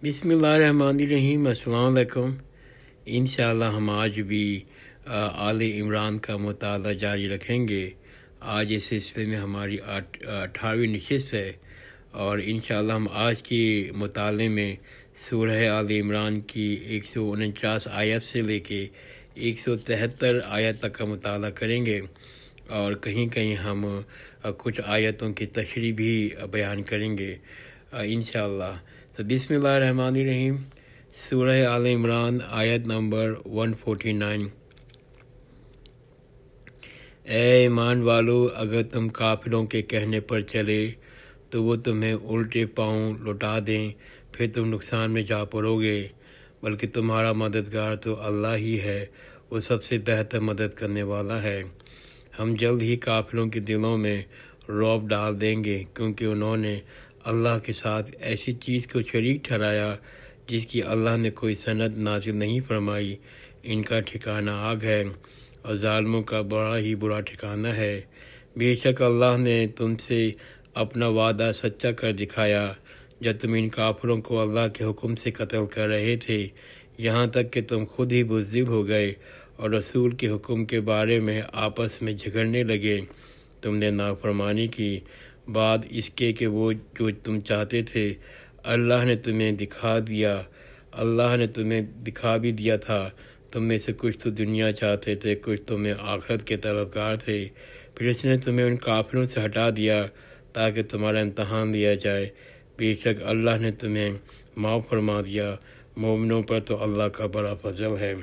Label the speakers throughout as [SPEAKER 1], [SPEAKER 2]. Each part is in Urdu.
[SPEAKER 1] بسم اللہ الرحمن الرحیم۔ السلام علیکم۔ انشاءاللہ ہم آج بھی آل عمران کا مطالعہ جاری رکھیں گے۔ آج اس سلسلے میں ہماری 18ویں نشست ہے، اور انشاءاللہ ہم آج کے مطالعے میں سورہ آل عمران کی 149 آیت سے لے کے 173 آیت تک کا مطالعہ کریں گے، اور کہیں کہیں ہم کچھ آیتوں کی تشریح بھی بیان کریں گے انشاءاللہ۔ تو بسم اللہ الرحمن الرحیم۔ سورہ آل عمران آیت نمبر 149۔ اے ایمان والو، اگر تم کافروں کے کہنے پر چلے تو وہ تمہیں الٹے پاؤں لوٹا دیں، پھر تم نقصان میں جا پڑو گے، بلکہ تمہارا مددگار تو اللہ ہی ہے، وہ سب سے بہتر مدد کرنے والا ہے۔ ہم جلد ہی کافروں کے دلوں میں رعب ڈال دیں گے، کیونکہ انہوں نے اللہ کے ساتھ ایسی چیز کو شریک ٹھہرایا جس کی اللہ نے کوئی سند نازل نہیں فرمائی۔ ان کا ٹھکانہ آگ ہے، اور ظالموں کا بڑا ہی برا ٹھکانہ ہے۔ بے شک اللہ نے تم سے اپنا وعدہ سچا کر دکھایا جب تم ان کافروں کو اللہ کے حکم سے قتل کر رہے تھے، یہاں تک کہ تم خود ہی بزدل ہو گئے اور رسول کے حکم کے بارے میں آپس میں جھگڑنے لگے۔ تم نے نافرمانی کی بعد اس کے کہ وہ جو تم چاہتے تھے اللہ نے تمہیں دکھا بھی دیا تھا۔ تم میں سے کچھ تو دنیا چاہتے تھے، کچھ تمہیں آخرت کے طلبگار تھے، پھر اس نے تمہیں ان کافروں سے ہٹا دیا تاکہ تمہارا امتحان لیا جائے۔ بے شک اللہ نے تمہیں معاف فرما دیا۔ مومنوں پر تو اللہ کا بڑا فضل ہے۔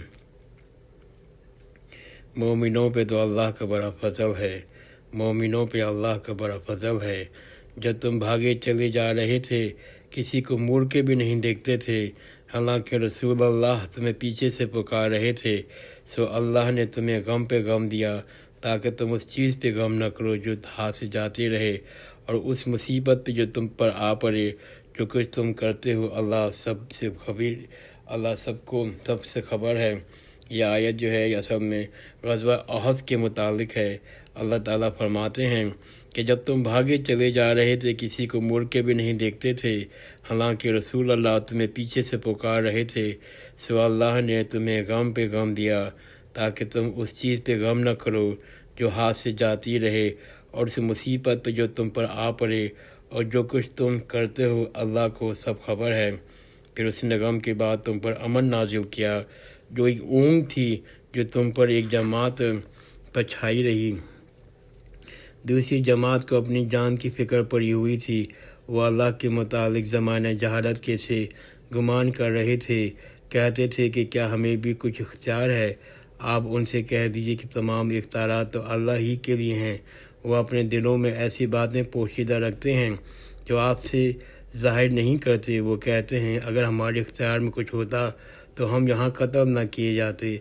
[SPEAKER 1] مومنوں پہ تو اللہ کا بڑا فضل ہے۔ مومنوں پہ اللہ کا بڑا فضل ہے۔ جب تم بھاگے چلے جا رہے تھے، کسی کو مڑ کے بھی نہیں دیکھتے تھے، حالانکہ رسول اللہ تمہیں پیچھے سے پکار رہے تھے، سو اللہ نے تمہیں غم پہ غم دیا تاکہ تم اس چیز پہ غم نہ کرو جو ہاتھ سے جاتی رہے، اور اس مصیبت پہ جو تم پر آ پڑے۔ جو کچھ تم کرتے ہو اللہ سب سے خبر ہے۔ یہ آیت جو ہے اصل میں غزوہ احد کے متعلق ہے۔ اللہ تعالیٰ فرماتے ہیں کہ جب تم بھاگے چلے جا رہے تھے، کسی کو مڑ کے بھی نہیں دیکھتے تھے، حالانکہ رسول اللہ تمہیں پیچھے سے پکار رہے تھے، سو اللہ نے تمہیں غم پہ غم دیا تاکہ تم اس چیز پہ غم نہ کرو جو ہاتھ سے جاتی رہے، اور اس مصیبت پہ جو تم پر آ پڑے، اور جو کچھ تم کرتے ہو اللہ کو سب خبر ہے۔ پھر اس نے غم کے بعد تم پر امن نازل کیا، جو ایک اونگ تھی جو تم پر ایک جماعت پر چھائی رہی۔ دوسری جماعت کو اپنی جان کی فکر پڑی ہوئی تھی، وہ اللہ کے متعلق زمانہ جہالت کے سے گمان کر رہے تھے، کہتے تھے کہ کیا ہمیں بھی کچھ اختیار ہے۔ آپ ان سے کہہ دیجیے کہ تمام اختیارات تو اللہ ہی کے لیے ہیں۔ وہ اپنے دلوں میں ایسی باتیں پوشیدہ رکھتے ہیں جو آپ سے ظاہر نہیں کرتے۔ وہ کہتے ہیں اگر ہمارے اختیار میں کچھ ہوتا تو ہم یہاں قتل نہ کیے جاتے۔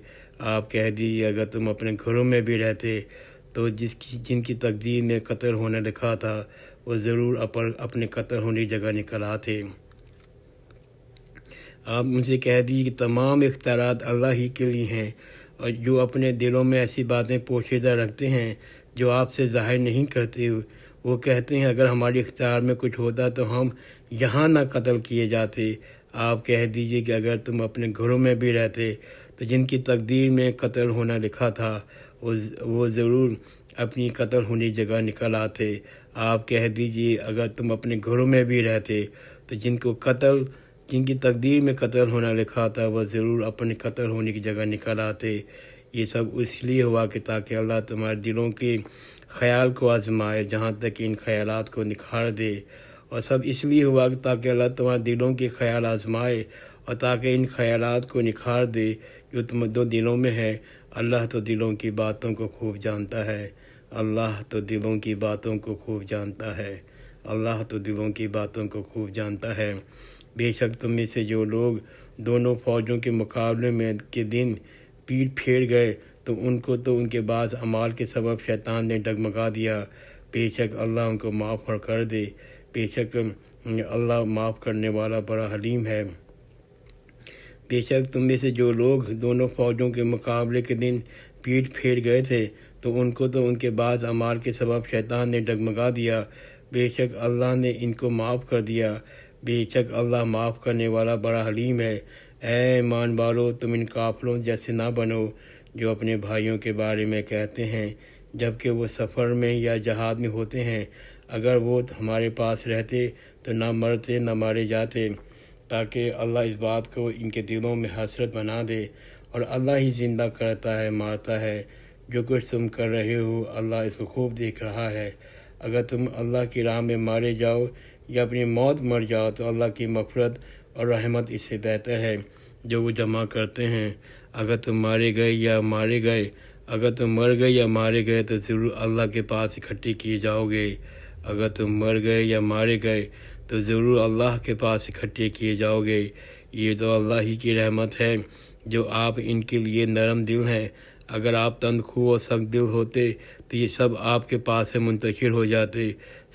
[SPEAKER 1] آپ کہہ دیجیے اگر تم اپنے گھروں میں بھی رہتے تو جن کی تقدیر میں قتل ہونا لکھا تھا وہ ضرور اپنے قتل ہونے کی جگہ نکل آتے۔ آپ ان سے کہہ دیجیے کہ تمام اختیارات اللہ ہی کے لیے ہیں، اور جو اپنے دلوں میں ایسی باتیں پوشیدہ رکھتے ہیں جو آپ سے ظاہر نہیں کرتے، وہ کہتے ہیں اگر ہمارے اختیار میں کچھ ہوتا تو ہم یہاں نہ قتل کیے جاتے۔ آپ کہہ دیجیے کہ اگر تم اپنے گھروں میں بھی رہتے تو جن کی تقدیر میں قتل ہونا لکھا تھا وہ ضرور اپنی قتل ہونے جگہ نکل آتے۔ آپ کہہ دیجیے اگر تم اپنے گھروں میں بھی رہتے تو جن کی تقدیر میں قتل ہونا لکھا تھا وہ ضرور اپنے قتل ہونے کی جگہ نکل آتے۔ یہ سب اس لیے ہوا کہ تاکہ اللہ تمہارے دلوں کے خیال کو آزمائے، جہاں تک ان خیالات کو نکھار دے، اور سب اس لیے ہوا کہ تاکہ اللہ تمہارے دلوں کے خیال آزمائے اور تاکہ ان خیالات کو نکھار دے جو تم دو دلوں میں ہے۔ اللہ تو دلوں کی باتوں کو خوب جانتا ہے۔ اللہ تو دلوں کی باتوں کو خوب جانتا ہے۔ اللہ تو دلوں کی باتوں کو خوب جانتا ہے۔ بے شک تم میں سے جو لوگ دونوں فوجوں کے مقابلے میں کے دن پیٹ پھیر گئے تو ان کے بعض اعمال کے سبب شیطان نے ڈگمگا دیا، بے شک اللہ ان کو معاف کر دے۔ بے شک اللہ معاف کرنے والا بڑا حلیم ہے۔ بے شک تم میں سے جو لوگ دونوں فوجوں کے مقابلے کے دن پیٹ پھیر گئے تھے تو ان کے بعض اعمال کے سبب شیطان نے ڈگمگا دیا، بے شک اللہ نے ان کو معاف کر دیا۔ بے شک اللہ معاف کرنے والا بڑا حلیم ہے۔ اے ایمان والو، تم ان کافروں جیسے نہ بنو جو اپنے بھائیوں کے بارے میں کہتے ہیں جب کہ وہ سفر میں یا جہاد میں ہوتے ہیں، اگر وہ ہمارے پاس رہتے تو نہ مرتے نہ مارے جاتے، تاکہ اللہ اس بات کو ان کے دلوں میں حسرت بنا دے، اور اللہ ہی زندہ کرتا ہے مارتا ہے، جو کچھ تم کر رہے ہو اللہ اس کو خوب دیکھ رہا ہے۔ اگر تم اللہ کی راہ میں مارے جاؤ یا اپنی موت مر جاؤ تو اللہ کی مغفرت اور رحمت اس سے بہتر ہے جو وہ جمع کرتے ہیں۔ اگر تم مارے گئے یا مارے گئے اگر تم مر گئے یا مارے گئے تو ضرور اللہ کے پاس اکٹھے کیے جاؤ گے۔ اگر تم مر گئے یا مارے گئے تو ضرور اللہ کے پاس اکٹھے کیے جاؤ گے۔ یہ تو اللہ ہی کی رحمت ہے جو آپ ان کے لیے نرم دل ہیں۔ اگر آپ تند خو اور سخت دل ہوتے تو یہ سب آپ کے پاس سے منتشر ہو جاتے،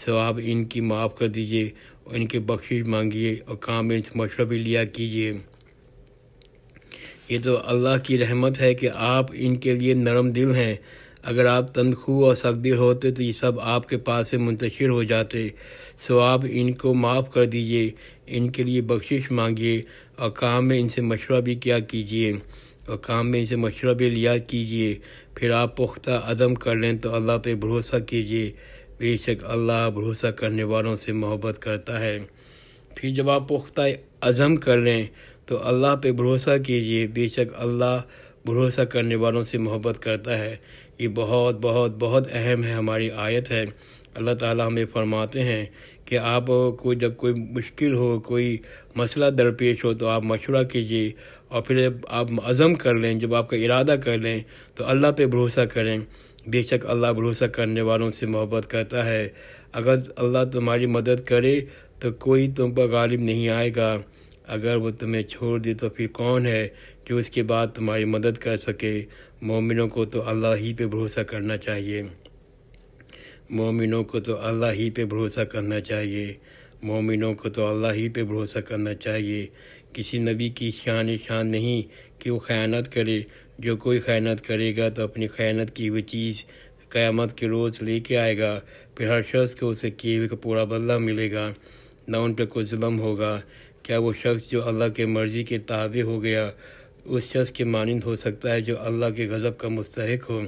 [SPEAKER 1] سو آپ ان کی معاف کر دیجیے اور ان کے بخشش مانگیے اور کام میں ان سے مشورہ بھی لیا کیجیے۔ یہ تو اللہ کی رحمت ہے کہ آپ ان کے لیے نرم دل ہیں۔ اگر آپ تند خو اور سخت دل ہوتے تو یہ سب آپ کے پاس سے منتشر ہو جاتے، سو آپ ان کو معاف کر دیجیے، ان کے لیے بخشش مانگیے اور کام میں ان سے مشورہ بھی کیا کیجیے لیا کیجیے۔ پھر آپ پختہ عزم کر لیں تو اللہ پہ بھروسہ کیجیے، بے شک اللہ بھروسہ کرنے والوں سے محبت کرتا ہے۔ پھر جب آپ پختہ عزم کر لیں تو اللہ پہ بھروسہ کیجیے، بے شک اللہ بھروسہ کرنے والوں سے محبت کرتا ہے۔ یہ بہت بہت بہت اہم ہے، ہماری آیت ہے۔ اللہ تعالیٰ ہمیں فرماتے ہیں کہ آپ کو جب کوئی مشکل ہو، کوئی مسئلہ درپیش ہو تو آپ مشورہ کیجیے، اور پھر جب آپ عزم کر لیں، جب آپ کا ارادہ کر لیں تو اللہ پہ بھروسہ کریں، بے شک اللہ بھروسہ کرنے والوں سے محبت کرتا ہے۔ اگر اللہ تمہاری مدد کرے تو کوئی تم پر غالب نہیں آئے گا، اگر وہ تمہیں چھوڑ دے تو پھر کون ہے جو اس کے بعد تمہاری مدد کر سکے۔ مومنوں کو تو اللہ ہی پہ بھروسہ کرنا چاہیے، مومنوں کو تو اللہ ہی پہ بھروسہ کرنا چاہیے، مومنوں کو تو اللہ ہی پہ بھروسہ کرنا چاہیے۔ کسی نبی کی شان نہیں کہ وہ خیانت کرے، جو کوئی خیانت کرے گا تو اپنی خیانت کی وہ چیز قیامت کے روز لے کے آئے گا، پھر ہر شخص کو اسے کیے ہوئے کا پورا بدلہ ملے گا، نہ ان پہ کوئی ظلم ہوگا۔ کیا وہ شخص جو اللہ کے مرضی کے تابع ہو گیا اس شخص کے مانند ہو سکتا ہے جو اللہ کے غضب کا مستحق ہو،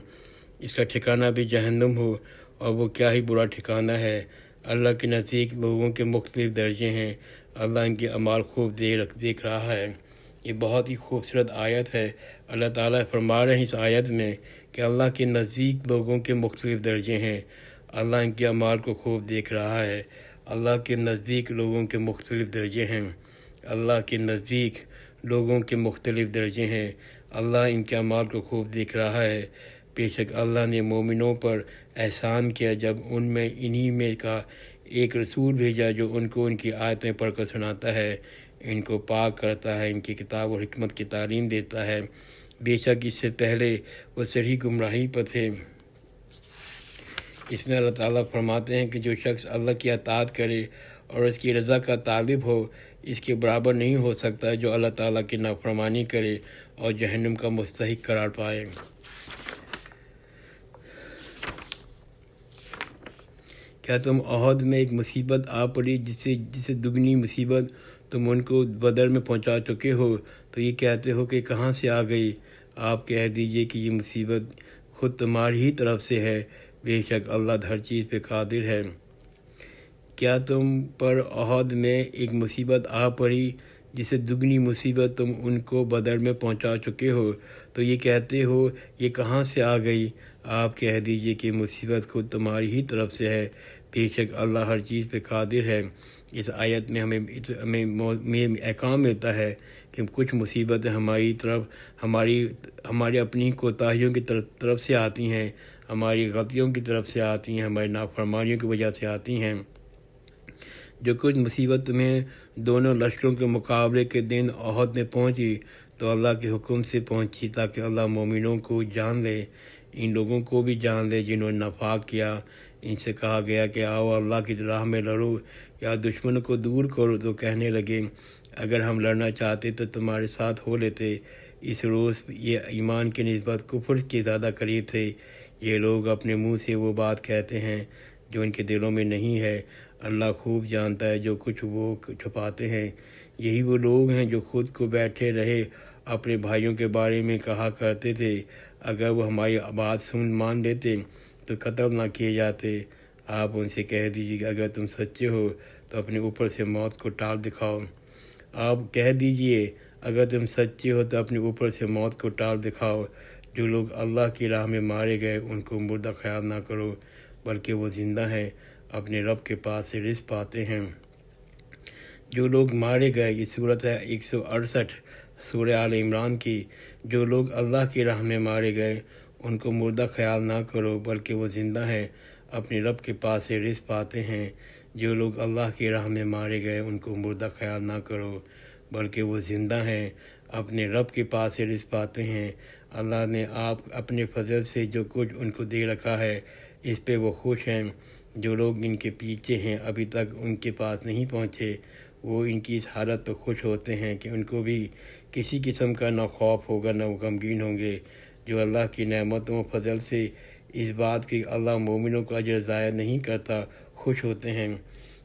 [SPEAKER 1] اس کا ٹھکانہ بھی جہنم ہو، اور وہ کیا ہی برا ٹھکانہ ہے۔ اللہ کے نزدیک لوگوں کے مختلف درجے ہیں، اللہ ان کے اعمال خوب دیکھ رہا ہے۔ یہ بہت ہی خوبصورت آیت ہے۔ اللہ تعالیٰ فرما رہے ہیں اس آیت میں کہ اللہ کے نزدیک لوگوں کے مختلف درجے ہیں، اللہ ان کے اعمال کو خوب دیکھ رہا ہے۔ اللہ کے نزدیک لوگوں کے مختلف درجے ہیں، اللہ کے نزدیک لوگوں کے مختلف درجے ہیں، اللہ ان کے اعمال کو خوب دیکھ رہا ہے۔ بے شک اللہ نے مومنوں پر احسان کیا جب ان میں انہی میں کا ایک رسول بھیجا جو ان کو ان کی آیتیں پڑھ کر سناتا ہے، ان کو پاک کرتا ہے، ان کی کتاب اور حکمت کی تعلیم دیتا ہے۔ بے شک اس سے پہلے وہ صحیح گمراہی پر تھے۔ اس میں اللہ تعالیٰ فرماتے ہیں کہ جو شخص اللہ کی اطاعت کرے اور اس کی رضا کا طالب ہو، اس کے برابر نہیں ہو سکتا جو اللہ تعالیٰ کی نافرمانی کرے اور جہنم کا مستحق قرار پائے۔ کیا تم عہد میں ایک مصیبت آ پڑی جس سے دگنی مصیبت تم ان کو بدر میں پہنچا چکے ہو تو یہ کہتے ہو کہ کہاں سے آ گئی؟ آپ کہہ دیجئے کہ یہ مصیبت خود تمہاری ہی طرف سے ہے، بے شک اللہ ہر چیز پہ قادر ہے۔ کیا تم پر عہد میں ایک مصیبت آ پڑی جس سے دگنی مصیبت تم ان کو بدر میں پہنچا چکے ہو تو یہ کہتے ہو یہ کہاں سے آ گئی؟ آپ کہہ دیجئے کہ مصیبت خود تمہاری ہی طرف سے ہے، بے شک اللہ ہر چیز پہ قادر ہے۔ اس آیت میں ہمیں احکام ملتا ہے کہ کچھ مصیبتیں ہماری طرف ہماری اپنی کوتاہیوں کی طرف سے آتی ہیں، ہماری غلطیوں کی طرف سے آتی ہیں، ہماری نافرمانیوں کی وجہ سے آتی ہیں۔ جو کچھ مصیبت تمہیں دونوں لشکروں کے مقابلے کے دن عہد میں پہنچی تو اللہ کے حکم سے پہنچی تاکہ اللہ مومنوں کو جان لے، ان لوگوں کو بھی جان لے جنہوں نے نفاق کیا۔ ان سے کہا گیا کہ آؤ اللہ کی راہ میں لڑو یا دشمن کو دور کرو، تو کہنے لگے اگر ہم لڑنا چاہتے تو تمہارے ساتھ ہو لیتے۔ اس روز یہ ایمان کی نسبت کفر کے زیادہ قریب تھے۔ یہ لوگ اپنے منہ سے وہ بات کہتے ہیں جو ان کے دلوں میں نہیں ہے۔ اللہ خوب جانتا ہے جو کچھ وہ چھپاتے ہیں۔ یہی وہ لوگ ہیں جو خود کو بیٹھے رہے اپنے بھائیوں کے بارے میں کہا کرتے تھے اگر وہ ہماری بات مان لیتے تو قتل نہ کیے جاتے۔ آپ ان سے کہہ دیجیے کہ اگر تم سچے ہو تو اپنے اوپر سے موت کو ٹال دکھاؤ۔ آپ کہہ دیجئے اگر تم سچے ہو تو اپنے اوپر سے موت کو ٹال دکھاؤ۔ جو لوگ اللہ کی راہ میں مارے گئے ان کو مردہ خیال نہ کرو، بلکہ وہ زندہ ہیں، اپنے رب کے پاس سے رزق پاتے ہیں۔ جو لوگ مارے گئے، یہ صورت ہے 168 سورہ آل عمران کی۔ جو لوگ اللہ کی راہ میں مارے گئے ان کو مردہ خیال نہ کرو، بلکہ وہ زندہ ہیں، اپنے رب کے پاس سے رزق پاتے ہیں۔ جو لوگ اللہ کی راہ میں مارے گئے ان کو مردہ خیال نہ کرو، بلکہ وہ زندہ ہیں، اپنے رب کے پاس سے رزق پاتے ہیں۔ اللہ نے آپ اپنے فضل سے جو کچھ ان کو دے رکھا ہے اس پہ وہ خوش ہیں۔ جو لوگ ان کے پیچھے ہیں ابھی تک ان کے پاس نہیں پہنچے، وہ ان کی اس حالت پہ خوش ہوتے ہیں کہ ان کو بھی کسی قسم کا نہ خوف ہوگا نہ وہ غمگین ہوں گے۔ جو اللہ کی نعمتوں و فضل سے اس بات کی اللہ مومنوں کا اجر ضائع نہیں کرتا خوش ہوتے ہیں۔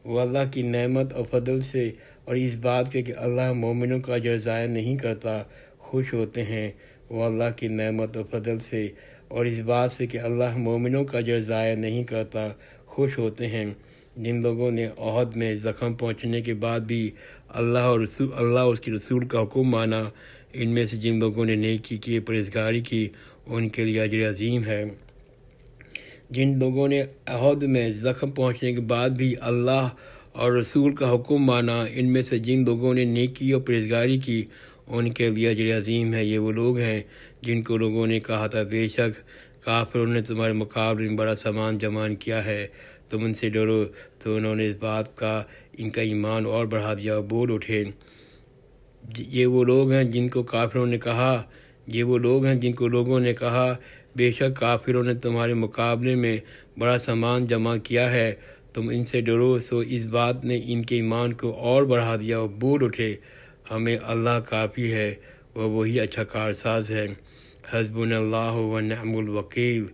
[SPEAKER 1] وہ اللہ کی نعمت اور فضل سے اور اس بات کے کہ اللہ مومنوں کا اجر ضائع نہیں کرتا خوش ہوتے ہیں۔ وہ اللہ کی نعمت و فضل سے اور اس بات سے کہ اللہ مومنوں کا اجر ضائع نہیں کرتا خوش ہوتے ہیں۔ جن لوگوں نے احد میں زخم پہنچنے کے بعد بھی اللہ اور اس کے رسول کا حکم مانا، ان میں سے جن لوگوں نے نیکی کی، پرہیزگاری کی، ان کے لیے اجر عظیم ہے۔ جن لوگوں نے احد میں زخم پہنچنے کے بعد بھی اللہ اور رسول کا حکم مانا، ان میں سے جن لوگوں نے نیکی اور پرہیزگاری کی، ان کے لیے اجر عظیم ہے۔ یہ وہ لوگ ہیں جن کو لوگوں نے کہا تھا بے شک کافروں نے تمہارے مقابلے میں بڑا سامان جمع کیا ہے، تم ان سے ڈرو، تو انہوں نے اس بات کا ان کا ایمان اور بڑھا دیا اور بول اٹھے۔ یہ وہ لوگ ہیں جن کو کافروں نے کہا، یہ وہ لوگ ہیں جن کو لوگوں نے کہا بے شک کافروں نے تمہارے مقابلے میں بڑا سامان جمع کیا ہے، تم ان سے ڈرو، سو اس بات نے ان کے ایمان کو اور بڑھا دیا اور بول اٹھے ہمیں اللہ کافی ہے، وہی اچھا کارساز ہے۔ حسبنا اللہ و نعم الوکیل،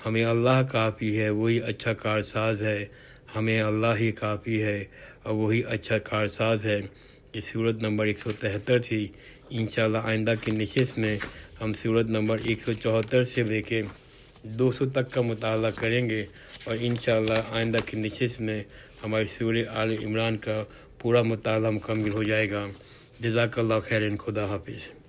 [SPEAKER 1] ہمیں اللہ کافی ہے، وہی اچھا کارساز ہے، ہمیں اللہ ہی کافی ہے اور وہی اچھا کارساز ہے۔ یہ صورت نمبر 173 تھی۔ انشاءاللہ آئندہ کی نشست میں ہم صورت نمبر 174 سے لے کے 200 تک کا مطالعہ کریں گے، اور انشاءاللہ آئندہ کی نشست میں ہماری سورہ آل عمران کا پورا مطالعہ مکمل ہو جائے گا۔ جزاک اللہ خیرن، خدا حافظ۔